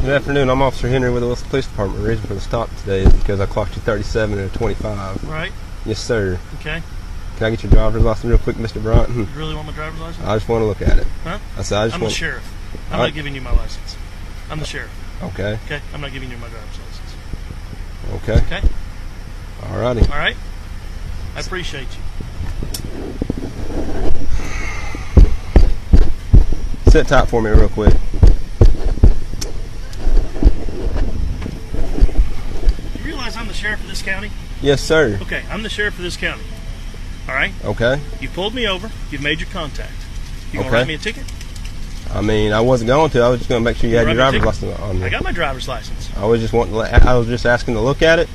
Good afternoon. I'm Officer Henry with the Wilson Police Department. The reason for the stop today is because I clocked you 37 and a 25. Right. Yes, sir. Okay. Can I get your driver's license real quick, Mr. Bryant? You really want my driver's license? I just want to look at it. Huh? I said I just I'm want. the sheriff. I'm All not giving you my license. I'm the sheriff. Okay. Okay? I'm not giving you my driver's license. Okay. Okay? Alrighty. All right? I appreciate you. Sit tight for me real quick. You realize I'm the sheriff of this county? Yes, sir. Okay, I'm the sheriff of this county. All right? Okay. You pulled me over. You've made your contact. You gonna Okay. write me a ticket? I mean, I wasn't going to. I was just going to make sure you had your Write me a driver's ticket? license on you. I got my driver's license. I was just wanting. I was just asking to look at it,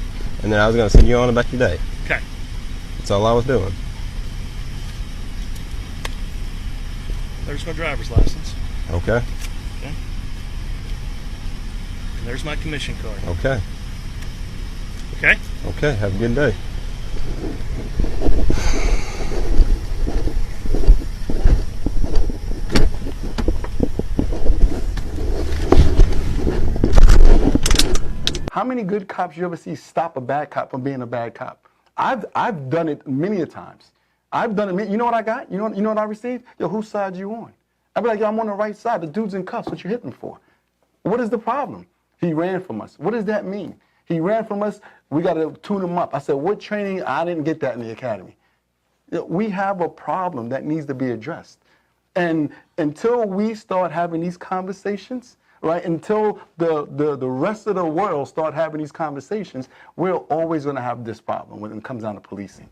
and then I was going to send you on about your day. Okay. That's all I was doing. There's my driver's license. Okay. Okay. And there's my commission card. Okay. Okay? Okay. Have a good day. How many good cops you ever see stop a bad cop from being a bad cop? I've done it many a times. I've done it. You know what I got? You know what I received? Yo, whose side you on? I'd be like, yo, I'm on the right side. The dude's in cuffs. What you hitting for? What is the problem? He ran from us. What does that mean? He ran from us. We got to tune him up. I said, what training? I didn't get that in the academy. We have a problem that needs to be addressed. And until we start having these conversations, right, until the rest of the world start having these conversations, we're always going to have this problem when it comes down to policing.